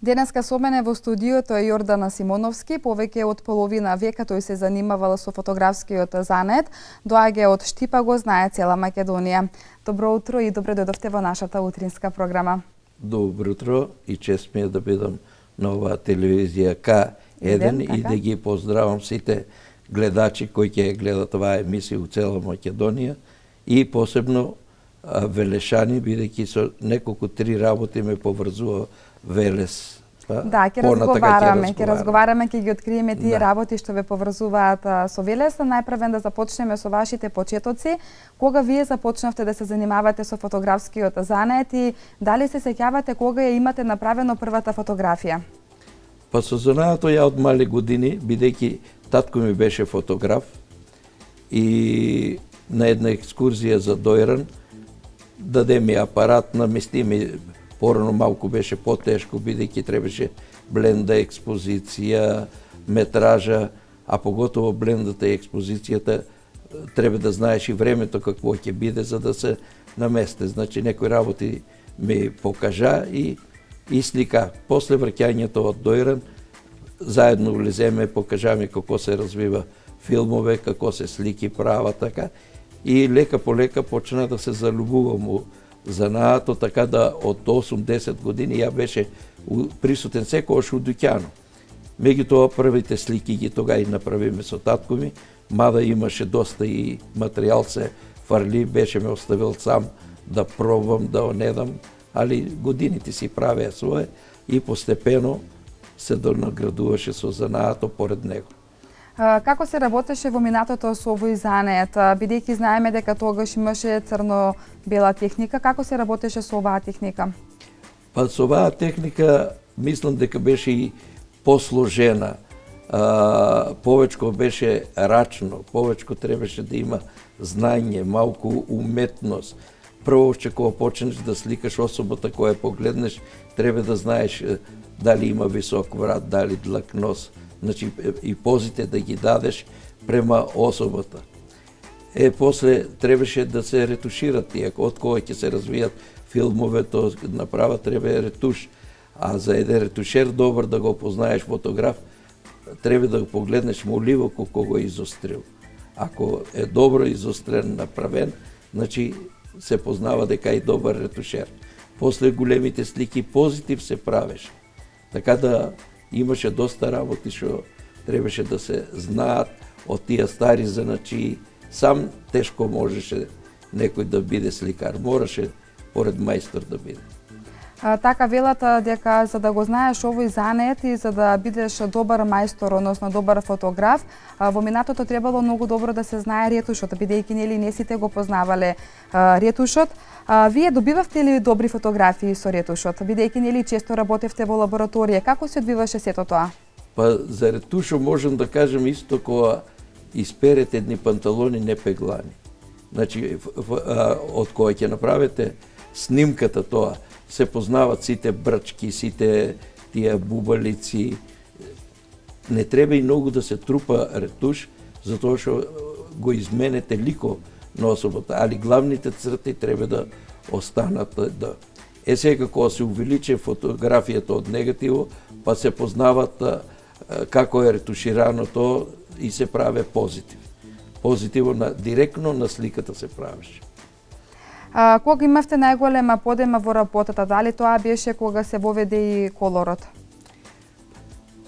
Денеска со мене во студиото е Јордан Симоновски. Повеќе од половина века тој се занимавал со фотографскиот занет. Доаѓа од Штипа, го знае цела Македонија. Добро утро и добре дојдовте во нашата утринска програма. Добро утро и чест ми е да бидам на оваа телевизија К1 и да ги поздравам сите гледачи кои ќе гледат оваа емисија у цела Македонија и посебно Велешани, бидејќи со неколку три работи ме поврзува Велес. Да, ќе разговараме, ќе ги откриеме тие работи што ве поврзуваат со Велес. Најпрвен да започнеме со вашите почетоци. Кога вие започнавте да се занимавате со фотографскиот занет и дали се сеќавате кога ја имате направено првата фотографија? Па со занаето ја од мали години, бидејќи татко ми беше фотограф и на една екскурзија за Дојран даде ми апарат, намести ми. Порано малку беше потешко, бидејќи требаше бленда, експозиција, метража, а поготово блендата и експозицијата треба да знаеш и времето какво ќе биде за да се наместе. Значи некои работи ми покажа и слика. После враќањето од Дојран, заедно влеземе, покажа ми како се развива филмове, како се слики права, така. И лека по лека почна да се залюбувам занаато, така да од 8-10 години ја беше присутен секогаш у дуќано. Меѓутоа првите слики ги тога и направиме со татко ми, мада имаше доста и материјал се фарли, беше ме оставил сам да пробам, да онедам, али годините си правеа свое и постепено се донаградуваше со занаато поред него. Како се работеше во минатото со овој занет, бидејќи знаеме дека тогаш имаше црно-бела техника, како се работеше со оваа техника? Па со оваа техника мислам дека беше и посложена. Повечко беше рачно, повечко требаше да има знање, малку уметност. Прво што кога почнеш да сликаш особата која погледнеш, треба да знаеш дали има висок врат, дали длак нос. Значи и позите да ги дадеш према особата. После требаше да се ретушират тие, од кога ќе се развијат филмове, то направа треба ретуш. А за еден ретушер добар да го познаеш фотограф, треба да го погледнеш моливо колко го изострил. Ако е добро изострен, направен, значи се познава дека е добар ретушер. После големите слики позитив се правеше. Така да имаше доста работи што требаше да се знаат од тие стари заначи. Сам тешко можеше некој да биде сликар, мораше поред мајстор да биде. Така велата дека за да го знаеш овој занет и за да бидеш добар мајстор, односно добар фотограф, во минатото требало многу добро да се знае ретушот, бидејќи нели не сите го познавале ретушот. Вие добивавте ли добри фотографии со ретушот, бидејќи нели често работевте во лабораторија? Како се одвиваше сето тоа? Па за ретушот можам да кажем исто кога исперете едни панталони непеглани. Значи од кога ќе направите снимката тоа, се познават сите брачки, сите тие бубалици. Не треба и многу да се трупа ретуш, затоа што го изменете лико на особата, али главните црти треба да останат. Сега кога се увеличи фотографијата од негативо, па се познават како е ретуширано тоа и се праве позитив. Позитиво директно на сликата се правеше. Кога имавте најголема подема во работата, дали тоа беше кога се воведе и колорот?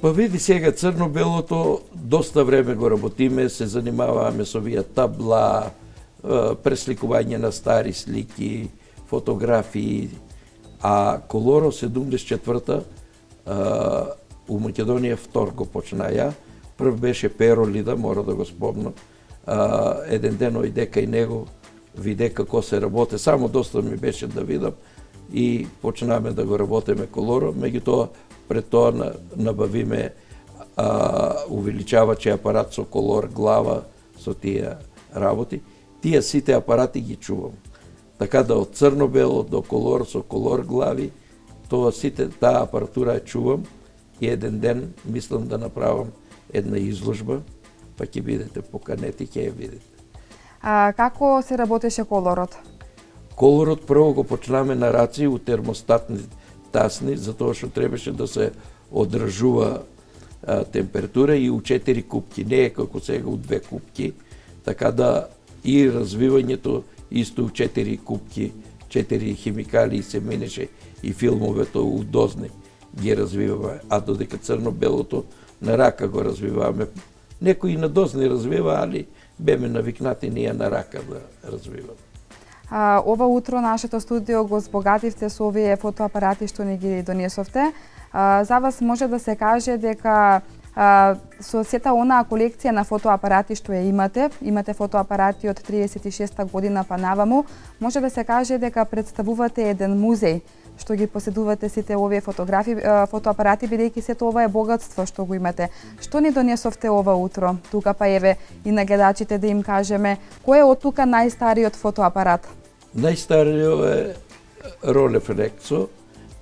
Па види сега црно-белото, доста време го работиме, се занимаваме со овие табла, пресликување на стари слики, фотографии, а колоро 74-та у Македонија втор го почна ја. Прв беше Перо Лида, мора да го спомнам. Еден ден ојде кај него, виде како се работи, само доста ми беше да видам и почнаме да го работиме колоро, меѓутоа пред тоа набавиме увеличавачи апарат со колор глава, со тие работи. Тие сите апарати ги чувам. Така да од црно-бело до колор со колор глави, тоа сите таа апаратура ја чувам и еден ден мислам да направам една изложба, па ќе бидете поканети, ќе ја видите. Како се работеше колорот? Колорот прво го почнаме на раци у термостатни тасни, затоа што требаше да се одржува температура и у 4 купки, не е како сега у 2 купки, така да и развивањето исто у 4 купки, 4 химикали се менеше и филмовето у дозни ги развиваме, а додека црно-белото на рака го развиваме. Некои на дозни развива, али беме навикнати ние на рака да развиваме. Ова утро нашето студио го збогативте со овие фотоапарати што ни ги донесовте. За вас може да се каже дека со сета онаа колекција на фотоапарати што ја имате фотоапарати од 36-та година па наваму, може да се каже дека представувате еден музеј што ги поседувате сите овие фотоапарати, бидејќи сето ова е богатство што го имате. Што ни донесовте ова утро? Тука па еве и на гледачите да им кажеме, кој е од тука најстариот фотоапарат? Најстариот е Ролев Рексо.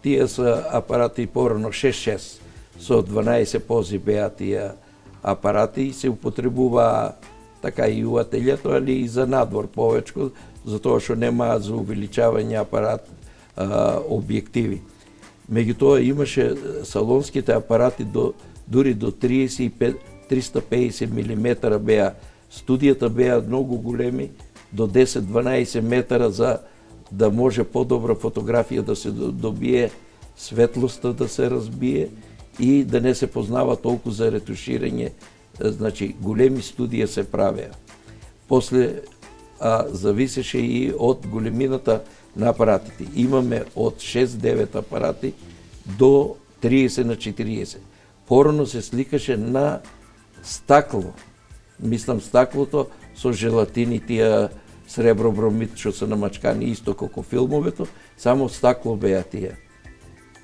Тие се апарати порано 6-6, со 12 пози беа тие апарати и се употребуваа така и у ателјето, али и за надвор повечко, затоа што немаа за увеличавање апарат објективи. Меѓутоа имаше салонските апарати дури до 350 мм беа. Студијата беа многу големи, до 10-12 метра за да може подобра фотографија да се добие, светлоста да се разбие и да не се познава толку за ретуширање. Значи, големи студија се правеа. После зависеше и од големината на апаратите. Имаме од 6-9 апарати до 30 на 40. Порано се сликаше на стакло. Мислам стаклото со желатини, тие сребробромид што се намачкани исто како филмовето, само стакло беа тие.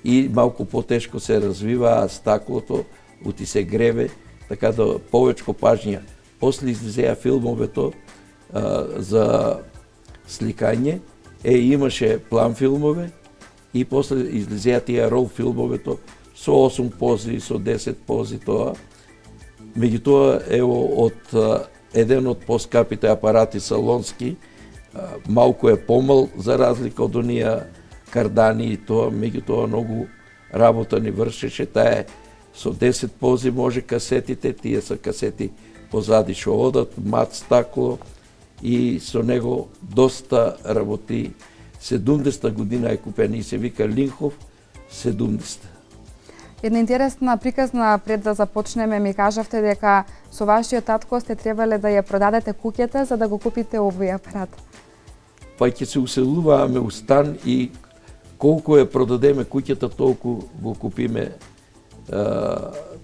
И малку потешко се развиваа стаклото, ути се греве, така да повечко пажња. После излезеа филмовето за сликање, имаше план филмове и после излезеа тие рол филмовето со 8 пози, со 10 пози тоа. Меѓутоа, ево, еден од поскапите апарати салонски, малку е помал за разлика од оние кардани и тоа, меѓутоа многу работа ни вршеше. Таа е со 10 пози може касетите, тие се касети позади што одат, мат стакло и со него доста работи. 70 година е купен и се вика Линхов 70. Една интересна приказна пред да започнеме, ми кажавте дека со вашиот татко сте требале да ја продадете куќата за да го купите овој апарат. Па ќе се уселуваме у стан и колку ја продадеме куќата, толку го купиме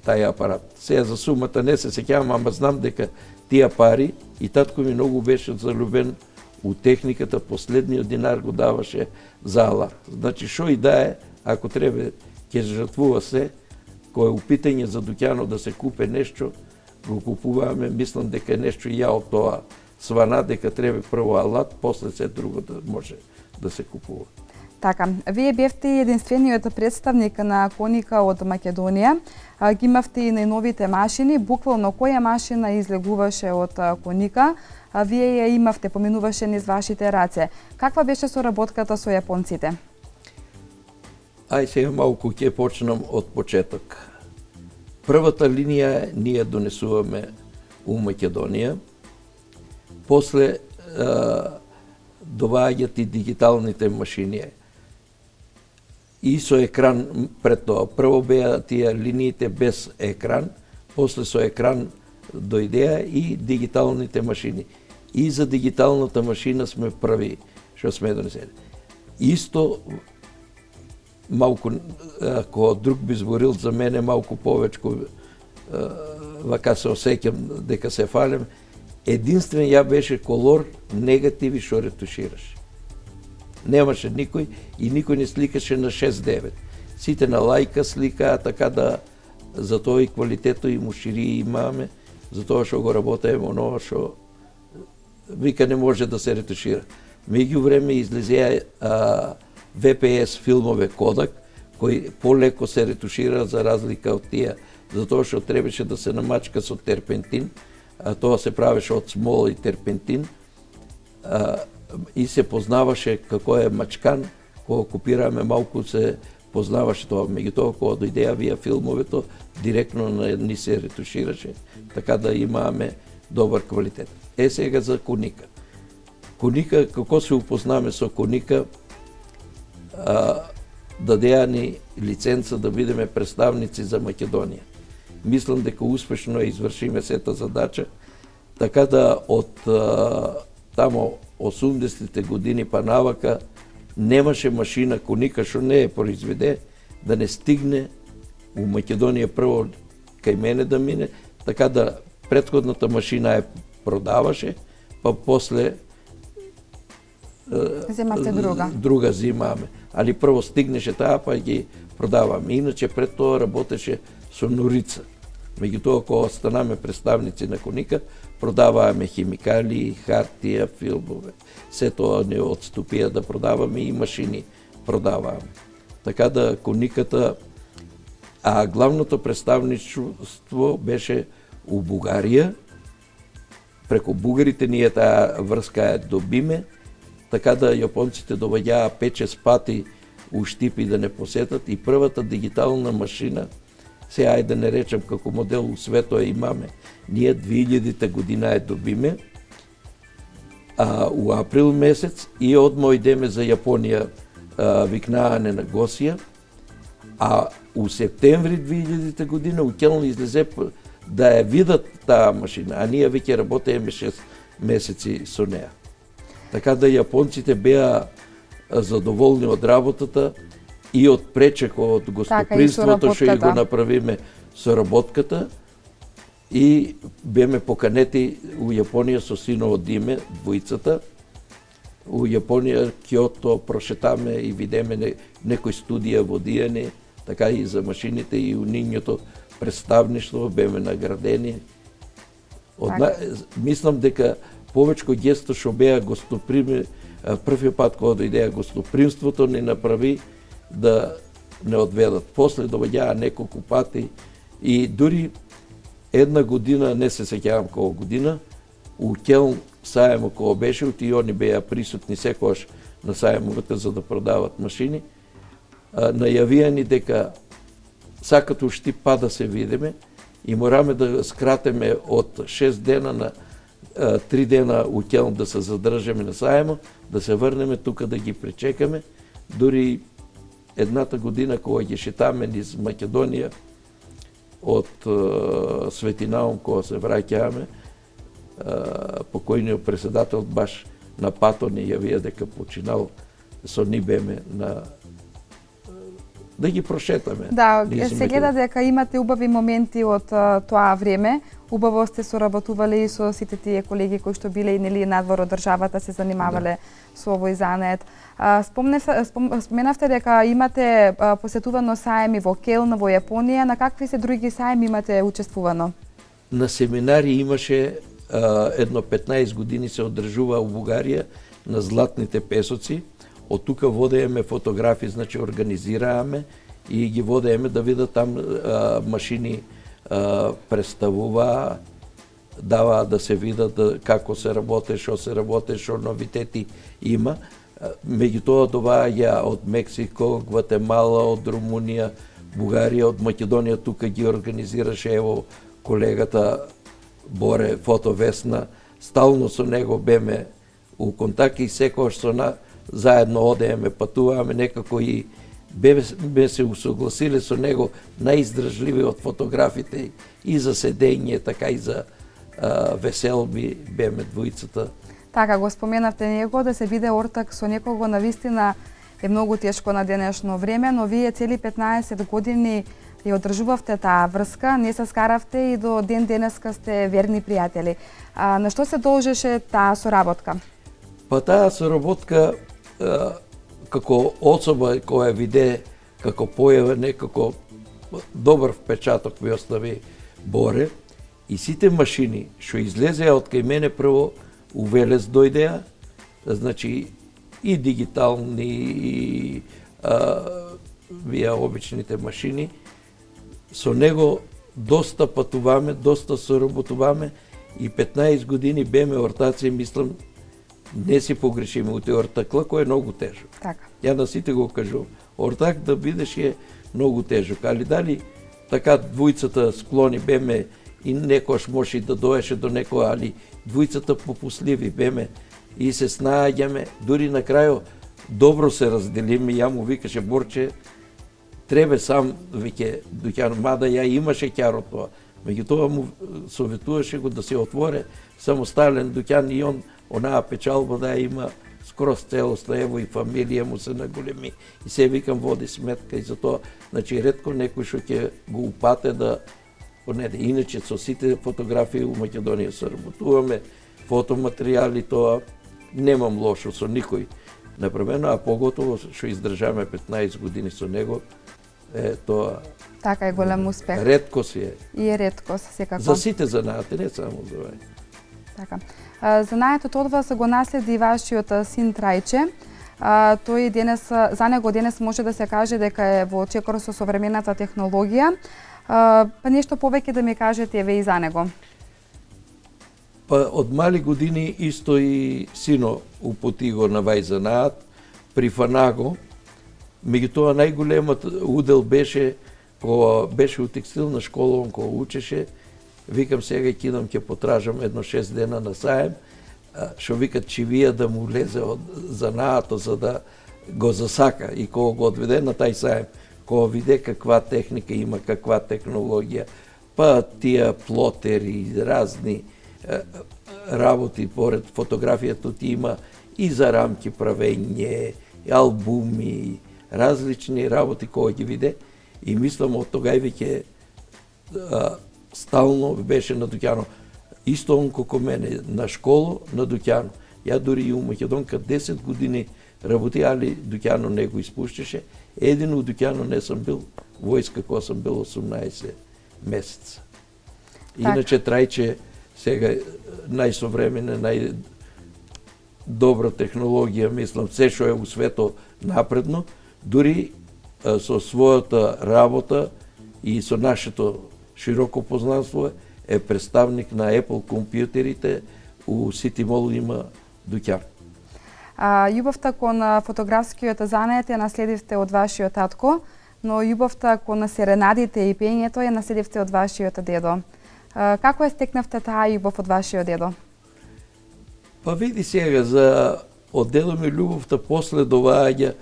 тај апарат. Сега за сумата не се сеќавам, ама знам дека тие пари и татко ми многу беше залюбен у техниката, последниот динар го даваше за алат. Значи, шо и да е, ако треба ќе жртвува се, кој е упитање за дуќано да се купе нешто, го купуваме, мислам дека е нешто ја од тоа свана, дека треба прво алат, после се друго да може да се купува. Така, вие бевте единствениот представник на Коника од Македонија, ги имавте и најновите машини, буквално која машина излегуваше од Коника, вие ја имавте, поминуваше низ вашите раце. Каква беше соработката со јапонците? Сега малку ќе почнам од почеток. Првата линија ние донесуваме у Македонија, после доваѓаат и дигиталните машини. И со екран пред тоа. Прво беа тие линиите без екран, после со екран дојдеа и дигиталните машини. И за дигиталната машина сме први што сме донесели. Исто малку, ако друг би зборил за мене малку повечко, вака се осеќам дека се фалем, единствен ја беше колор негативи што ретушираше. Немаше никој и никој не сликаше на 6-9. Сите на лајка сликаа, така да затоа и квалитето и мушири имаме, затоа што го работеме оноа што вика не може да се ретушира. Меѓу време излезеа VPS филмове Kodak, кои полеко се ретушира за разлика од тие, затоа што требаше да се намачка со терпентин, а тоа се правеше од смола и терпентин, и се познаваше како е мачкан, кога копираме малку се познаваше тоа. Меѓутоа, кога дојдеа вие филмовето, директно ни се ретушираше, така да имаме добар квалитет. Сега за Куника. Куника, како се упознаме со Куника, дадеа ни лиценца да бидеме представници за Македонија. Мислам дека успешно извршиме сета задача, така да од тамо 80-те години па навака немаше машина Куника што не е произведе да не стигне у Македонија прво кај мене да мине, така да претходната машина ја продаваше, па после земавте друга. Друга зимаме. Али прво стигнеше таа, па ги продаваме. Иначе пред тоа работеше со Норица. Меѓутоа, кога станаме представници на Куника, продаваме химикали, хартија, филмове. Се тоа не отступија да продаваме и машини продаваме. Така да Куниката, а главното представништво беше у Бугарија. Преку бугарите ние таа врска ја добиме, така да јапонците доаѓаа 5-6 пати у Штипи да не посетат и првата дигитална машина, се ајде да не речем како модел у светот имаме, ние 2000 година ја добиме, у април месец и одма идеме за Јапонија викнаане на Госија, а у септември 2000 година у Ќелн излезе да ја видат таа машина, а ние веќе работееме 6 месеци со неа. Така да јапонците беа задоволни од работата и од пречекот, од гостопримството што и го направиме соработката и беме поканети у Јапонија со синовот Диме, двојцата. У Јапонија, Кјото, прошетаме и видеме некои студија во Дијани, така и за машините и у нивното представништво беме наградени. Мислам дека повечко гесто што беа гостоприми, првиот пат кога дојдеа гостопримството ни направи да не одведат. После доаѓаа неколку пати и дури една година, не се сеќавам кога година, у Ќелн сајмот кога беше, и они беа присутни секогаш на сајмовете за да продават машини, најавија ни дека сакат у Штип па да се видиме и мораме да скратеме од 6 дена на 3 дена у Ќелн да се задржеме на сајмот, да се врнеме тука да ги пречекаме. Дури едната година кога ги шетаме низ Македонија од Светинаум кога се враќаваме, покојниот председател баш на пато ни јавија дека починал со ни беме на да ги прошетаме. Да, се гледа дека имате убави моменти од тоа време. Убаво сте соработувале и со сите тие колеги кои што биле и нели надвор од државата се занимавале со овој занет. Споменавте дека имате посетувано саеми во Ќелн, во Јапонија. На какви се други саеми имате учествувано? На семинари имаше едно 15 години се одржува у Бугарија на Златните песоци. Од тука водееме фотографи, значи организирааме и ги водееме да видат там машини представуваа, даваа да се видат како се работе, што новитети има. Меѓутоа доваѓа од Мексико, Гватемала, од Румунија, Бугарија, од Македонија, тука ги организираше ево колегата Боре Фотовесна. Стално со него беме у контакт и секогаш со заедно одееме, патуваме, некако и бе се усогласиле со него најиздржливи од фотографите и за седење, така и за веселби беме двојцата. Така, го споменавте него, да се виде ортак со некого навистина е многу тешко на денешно време, но вие цели 15 години ја одржувавте таа врска, не се скаравте и до ден денеска сте верни пријатели. На што се должеше таа соработка? Па таа соработка како особа која виде како појава некако добар впечаток ми остави Боре и сите машини што излезеа од кај мене прво у Велес дојдеа, значи и дигитални и вие обичните машини. Со него доста патуваме, доста соработуваме и 15 години беме ортаци, мислам, не си погрешиме у ортаклак, кој е многу тежок. Така. Ја на сите го кажувам. Ортак да бидеш е многу тежок, али дали така двојцата склони беме и некош може да доеше до некоја, али двојцата попусливи беме и се снаѓаме, дури на крајо добро се разделиме, ја му викаше Борче, требе сам веќе дуќан, мада ја имаше ќаро тоа, меѓутоа му советуваше го да се отворе самостален дуќан и он онаа печалба да ја има скроз целосно, ево и фамилија му се наголеми и се викам води сметка и затоа, значи ретко некој што ќе го упате да понеде. Иначе со сите фотографии у Македонија се работуваме, фотоматеријали, тоа немам лошо со никој направено, а поготово што издржаме 15 години со него, тоа Така е голем успех. ретко си е. И е ретко, секако. За сите занаати, не само за овај. Така. Занаетот од вас го наследи вашиот син Трајче. Тој денес, за него денес може да се каже дека е во чекор со современата технологија. Па нешто повеќе да ми кажете еве и за него. Па од мали години исто и сино употи го на вај занаат, прифана го. Меѓутоа најголемот удел беше кога беше у текстилна школа, он кога учеше, викам сега ќе идам ќе потражам едно 6 дена на саем, што викат чивија да му лезе од занаато за да го засака и кога го одведе на тај саем, кога виде каква техника има, каква технологија, па тие плотери, разни работи, поред фотографијата ти има и за рамки правење, албуми, различни работи кои ги виде и мислам од тогај веќе стално беше на дуќано. Исто он како мене, на школо, на дуќано. Ја дури и у Македонка 10 години работи, али дуќано не го испуштеше. Едино у дуќано не сум бил, војска кога сум бил 18 месеца. Иначе Трајче сега најсовремене, најдобра технологија, мислам, се што е у свето напредно, дури со својата работа и со нашето широко познанство е представник на Apple компјутерите, у City Mall има дуќан. Љубовта кон фотографскиот занет ја наследивте од вашиот татко, но љубовта кон серенадите и пењето ја наследивте од вашиот дедо. Како ја стекнавте таа љубов од вашиот дедо? Па види сега, за од дедо ми љубовта после доваѓа,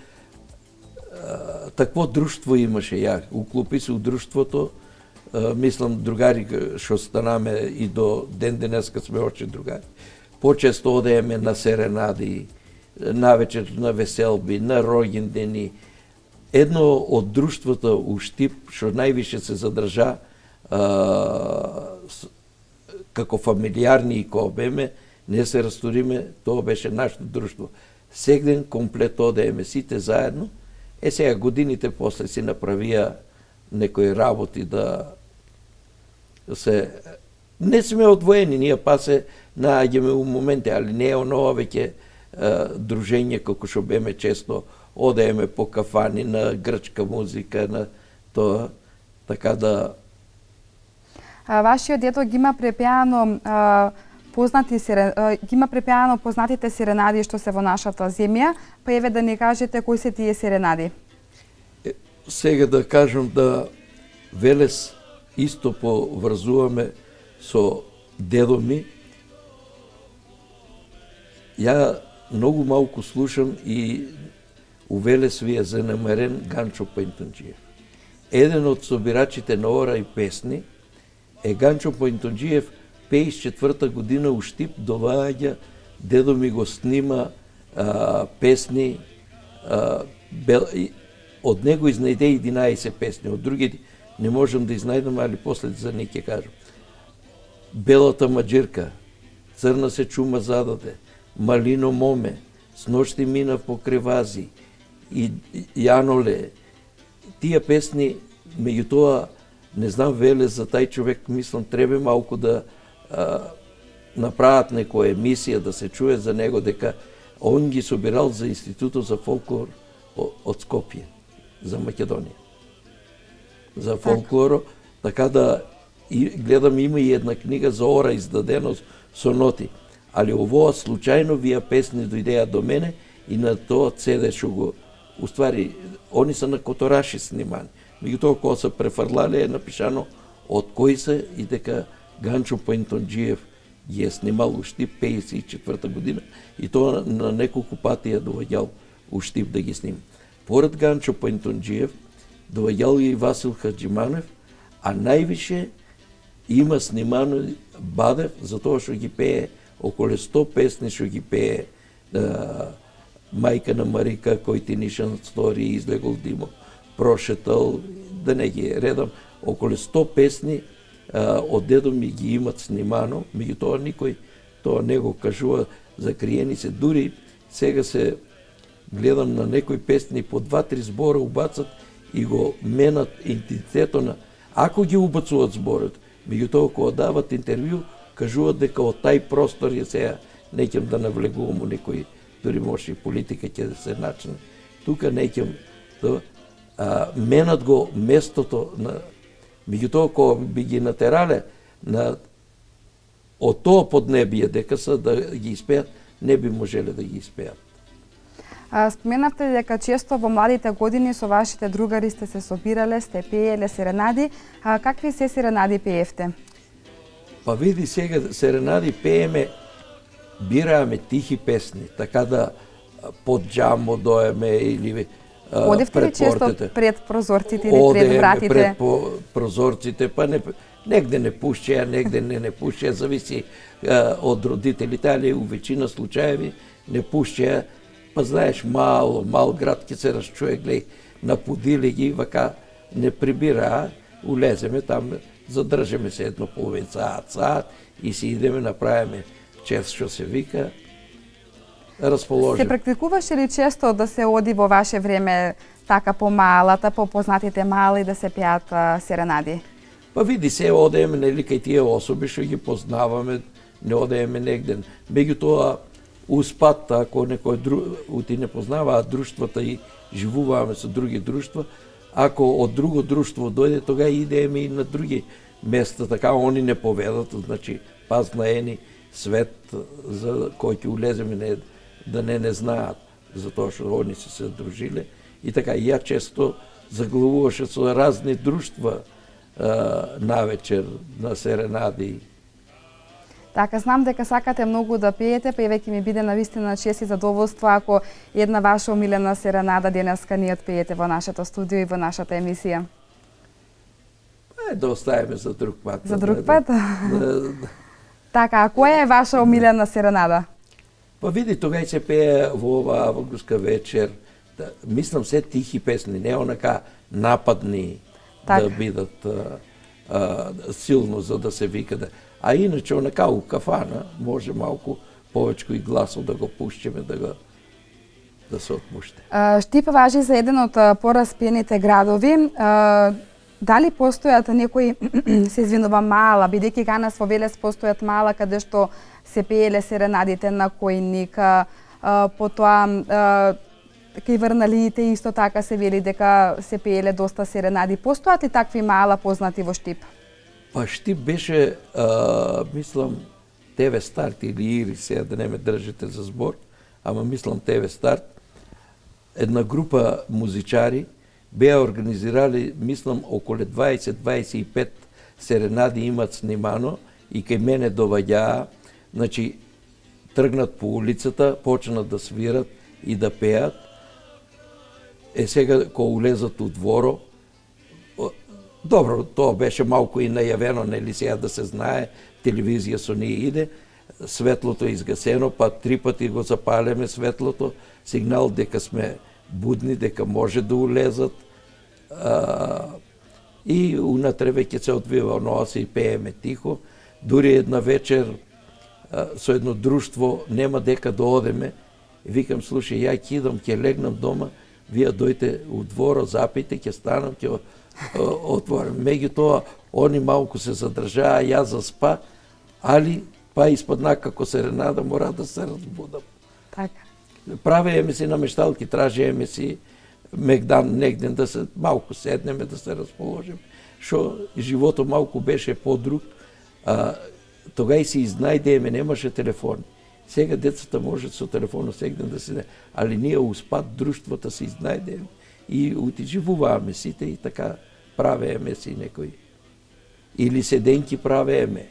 такво друштво имаше ја, уклопи се у друштвото, мислам другари што станаме и до ден денеска сме очи другари. Почесто одееме на серенади, навечер на веселби, на роѓендени. Едно од друштвото у Штип што највише се задржа како фамилиарни и кога беме, не се расториме, тоа беше нашето друштво. Сегден комплет одееме сите заедно. Сега годините после си направија некои работи да се... Не сме одвоени, ние па се нааѓаме у моменти, али не е оноа веќе дружење како што беме често, одееме по кафани на грчка музика, на тоа, така да... Вашиот дедо ги има препеано познатите сиренади што се во нашата земја, па еве да ни кажете кои се тие сиренади. Сега да кажам да Велес исто поврзуваме со дедо ми. Ја многу малку слушам и у Велес ви е занемарен Ганчо Пајнтонџиев. Еден од собирачите на ора и песни е Ганчо Пајнтонџиев. 54 година у Штип доваѓа, дедо ми го снима песни, од него изнајде 11 песни, од други не можам да изнајдам, али после за них ќе кажам. Белата маџирка, Црна се чума зададе, Малино моме, С ношти мина по кревази, и Јаноле. Тие песни, меѓутоа, не знам Веле за тај човек, мислам, треба малку да направат некоја емисија, да се чуе за него, дека он ги собирал за Институтот за фолклор од Скопје, за Македонија. За фолклоро, така да гледам има и една книга за ора издадено со ноти. али овоа случајно вие песни дојдеа до мене и на тоа CD што го уствари они се на Котораши снимани. Меѓутоа кога се префрлале е напишано од кои се и дека Ганчо Поинтонџиев ги е снимал у Штип 54 година и тоа на неколку пати е доаѓал у Штип да ги снима. Поред Ганчо Поинтонџиев доаѓал и Васил Хаџиманев, а највише има снимано Бадев, затоа што ги пее околу 100 песни што ги пее Мајка на Марика, кој ти нишан стори, излегол димо, прошетал, да не ги редам, околу 100 песни од дедо ми ги имат снимано, меѓутоа никој тоа не го кажува, закриени се, дури сега се гледам на некои песни по 2-3 збора убацат и го менат интензитетот на, ако ги убацуваат зборот, меѓутоа кога дават интервју, кажуваат дека од тај простор е сега, неќем да навлегувам у некој, дури може и политика ќе да се начне, тука неќем, менат го местото на, меѓутоа кога би ги натерале на од тоа поднебие дека се да ги испеат, не би можеле да ги испеат. Споменавте дека често во младите години со вашите другари сте се собирале, сте пееле серенади. Какви се серенади пеевте? Па види сега серенади пееме, бирааме тихи песни, така да под джамо доеме или Одевте ли често пред прозорците или пред вратите? Пред прозорците, па негде не пушчеа, негде не пушчеа, зависи од родителите, али у веќина случаеви не пушчеа. Па знаеш, мал град ке се разчуе, глеј, напудили ги, вака не прибираа, улеземе там, задржеме се едно половин саат и си идеме, направиме чест што се вика, расположим. Се практикуваше ли често да се оди во ваше време така по малата, по познатите мали да се пеат серенади? Па види се, одеме, нели, кај тие особи што ги познаваме, не одеме негде. Меѓутоа, успат, ако некој ти не познаваа друштвата и живуваме со други друштва, ако од друго друштво дојде, тога идеме и на други места, така они не поведат, значи пазнаени свет за кој ќе улеземе да не знаат, затоа што они се дружиле. И така, ја често заглавуваше со разни друштва навечер на серенади. Така, знам дека сакате многу да пеете, па и веќе ми биде навистина чест и задоволство ако една ваша омилена серенада денеска ни отпеете во нашето студио и во нашата емисија. Да оставиме за друг пат. За друг пат? Така, а која е ваша омилена серенада? Па види, тогај се пее во оваа августска вечер, мислам се тихи песни, не онака нападни да бидат силно за да се вика да. А иначе онака у кафана може малку повечко и гласо да го пушчеме, да се отпуште. Штип важи за еден од пораспените градови. Дали постојат некои, се извинувам, мала, бидејќи ганас во Велес постојат мала каде што се пееле серенадите на Којник, потоа кај Врналиите исто така се вели дека се пееле доста серенади. Постојат ли такви мала познати во Штип? Па Штип беше, мислам, ТВ Старт или Ири, сега да не ме држите за збор, ама мислам ТВ Старт, една група музичари беа организирали, мислам, околу 20-25 серенади имат снимано и кај мене доваѓаа, значи, тргнат по улицата, почнат да свират и да пеат. Сега, кога улезат у дворо, добро, тоа беше малку и најавено, нели сега да се знае, телевизија со ние иде, светлото изгасено, па 3 пати го запалеме светлото, сигнал дека сме будни, дека може да улезат. И унатре веќе се одвива оноа се и пееме тихо. Дури една вечер со едно друштво нема дека да одеме. Викам, слушај, ја ќе идам, ќе легнам дома, вие дојте у дворо, запите, ќе станам, ќе отворим. Меѓутоа, они малку се задржаа, ја заспа, али па испадна како серенада, мора да се разбудам. Така. Правееме си намешталки, тражееме си мегдан негден да се малку седнеме, да се расположиме. Шо живото малку беше подруг, тогај си изнајдееме, немаше телефон. Сега децата може со телефонот сегден да се, али ние успат друштвото се изнајдеме и утиживуваме сите и така правееме си некои. Или седенки правееме.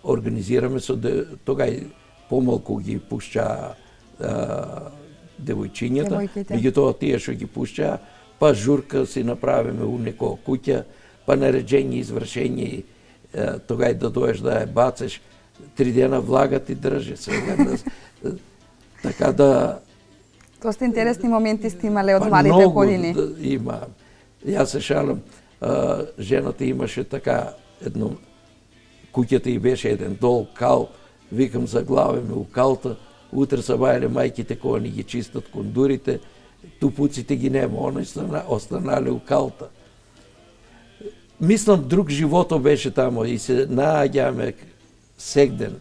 Организираме со тогај помалку ги пушчаа девојчињата, меѓутоа тие што ги пушчаа, па журка си направиме у некоја куќа, па нареđење, извршење, тогај да доеш да ја бацеш, 3 дена влага ти држи сега. Така да... Доста интересни моменти сте имале од младите години. Има. Јас се шалам, жената имаше така едно, куќата и беше еден дол, кал, викам заглавиме у калта, утре са бајле мајките кога ни ги чистат кондурите, тупуците ги нема, они останале у калта. Мислам, друг живото беше тамо и се нааѓаме сегден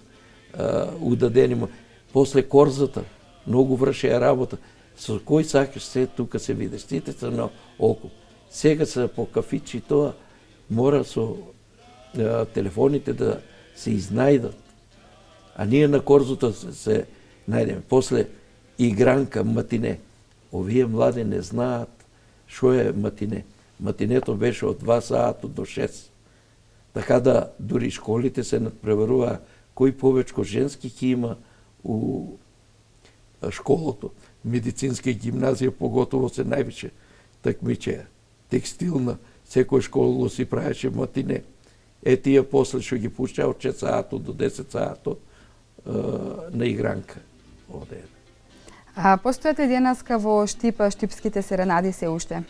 удадени му. После корзата, многу вршеја работа. Со кој сакаш се тука се видиш, сите се на око. Сега се по кафичи тоа, мора со телефоните да се изнајдат. А ние на корзото се најдеме. После игранка, матине. Овие млади не знаат што е матине. Матинето беше од 2 сата до 6. Така да дури школите се надпреварува кој повечко женски ќе има у школото. Медицинска гимназија поготово се највише такмичеја. Текстилна, секој школо си правеше матине. Тие после што ги пушчаа од 6 сата до 10 сата на игранка. Постојате денеска во Штипа, штипските серенади се уште?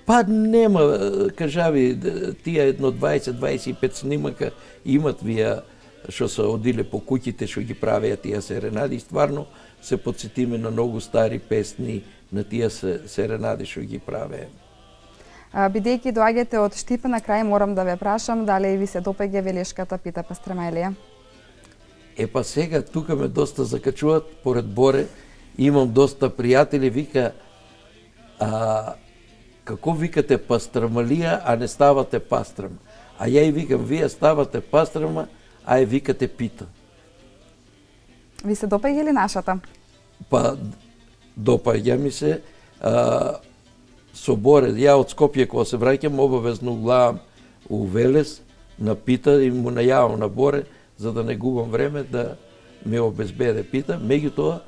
Па нема, кажави, тие едно 20-25 снимака имат вие што се одиле по куќите што ги правеа тие серенади и стварно се подсетиме на многу стари песни на тие серенади што ги правеа. Бидејќи доаѓате од Штипа, на крај морам да ве прашам дали ви се допаѓа велешката пита пастрамелија? Па сега тука ме доста закачуваат, поред Боре, имам доста пријатели, вика, како викате пастрамалија, а не ставате пастрама. А ја и викам, вие ставате пастрама, а ја викате пита. Ви се допаѓа ли нашата? Па, допаѓа ми се. Со Боре, ја од Скопје кога се враќам, обавезно гледам у Велес на пита и му најавам на Боре, за да не губам време да ме обезбеде пита. Меѓутоа,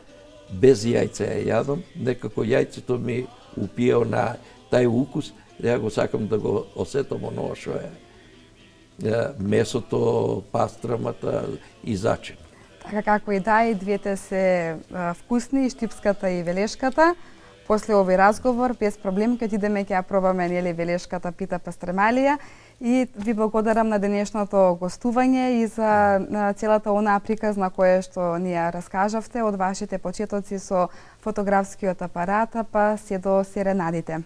без јајце ја јадам, некако јајцето ми упијал на тај укус, ја го сакам да го осетам оно што е месото, пастрамата и зачин. Така како и да, и двете се вкусни, и штипската и велешката. После овој разговор, без проблем, ќе идеме ќе ја пробаме нели велешката пита пастрамалија. И ви благодарам на денешното гостување и за целата онаа приказна која што ни ја раскажавте од вашите почетоци со фотографскиот апарат, па се до серенадите.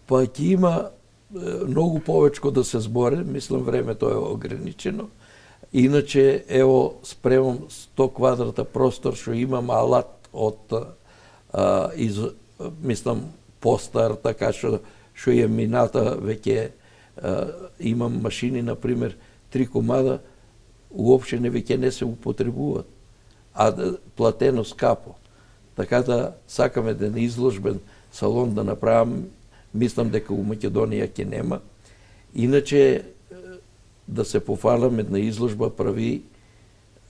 Па ќе има многу повечко да се зборе, мислам времето е ограничено. Иначе, ево, спремам 100 квадрата простор што имам алат од, мислам, постар, така што е мината, веќе имам машини, например, 3 комада, уопште веќе не се употребуваат, а платено скапо. Така да сакаме еден изложбен салон да направам, мислам дека у Македонија ќе нема. Иначе, да се пофалам, една изложба прави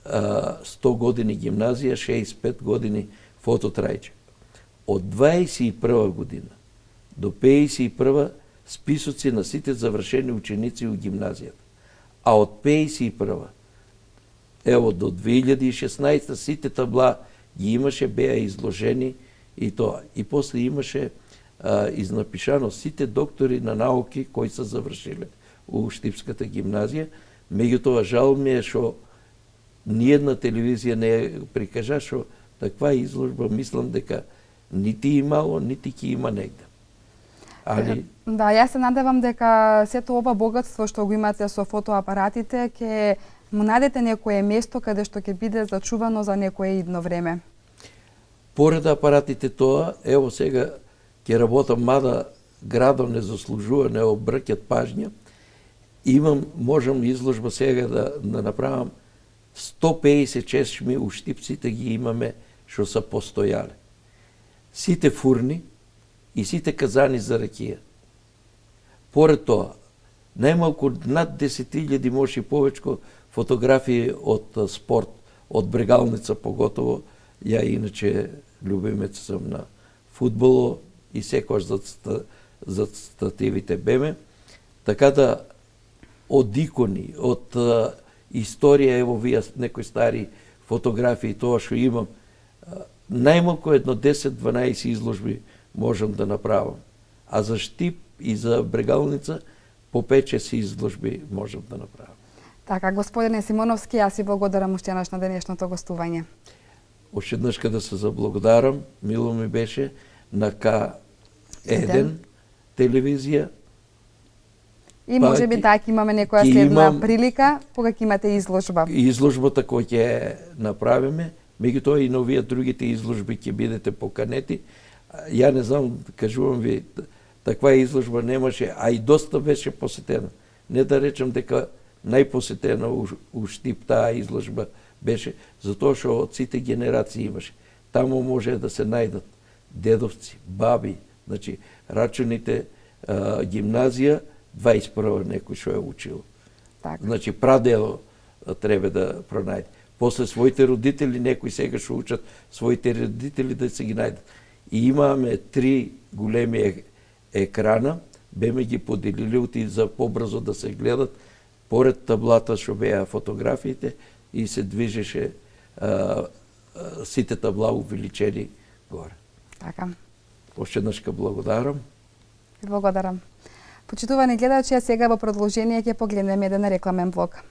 100 години гимназија, 65 години фототрајче. Од 21 година до 51 списоци на сите завршени ученици у гимназијата. А од 51 ево до 2016 сите табла ги имаше, беа изложени и тоа. И после имаше изнапишано сите доктори на науки кои се завршиле у Штипската гимназија. Меѓутоа жал ми е што ниедна телевизија не прикажа што таква изложба, мислам дека нити имало, нити ќе има негде. Али... Да, јас се надевам дека сето ова богатство што го имате со фотоапаратите ќе му најдете некое место каде што ќе биде зачувано за некое идно време. Поред апаратите тоа, ево сега ќе работам, мада градот не заслужува, не обрќат пажња. можам изложба сега да направам 150 чешми у Штипците ги имаме што са постојале. Сите фурни и сите казани за ракија. Поред тоа, најмалку над 10.000, може и повечко фотографии од спорт, од брегалница поготово. Ја иначе любимец сум на фудбало и секојаш за стативите беме. Така да од икони, од историја, ево вие некои стари фотографии, тоа што имам, најмалку едно 10-12 изложби можам да направам. А за Штип и за брегалница по 5-6 изложби можам да направам. Така, господине Симоновски, јас ви благодарам уште еднаш на денешното гостување. Уште еднаш да се заблагодарам, мило ми беше на К1 телевизија. И може би така имаме некоја следна прилика кога ќе имате изложба. Изложбата која ќе направиме, меѓутоа и на овие другите изложби ќе бидете поканети. Ја не знам, кажувам ви, таква изложба немаше, а и доста беше посетена. Не да речам дека најпосетена у Штип таа изложба беше, затоа што од сите генерации имаше. Таму може да се најдат дедовци, баби, значи рачуните гимназија, 21 некој што е учил. Так. Значи прадедо треба да пронајде. После своите родители, некои сега што учат своите родители да се ги најдат. И имаме 3 големи екрана, беме ги поделили за побрзо да се гледат, поред таблата што беа фотографиите и се движеше сите табла увеличени горе. Така. Оште еднаш благодарам. Благодарам. Почитувани гледачи, а сега во продолжение ќе погледнеме еден рекламен блок.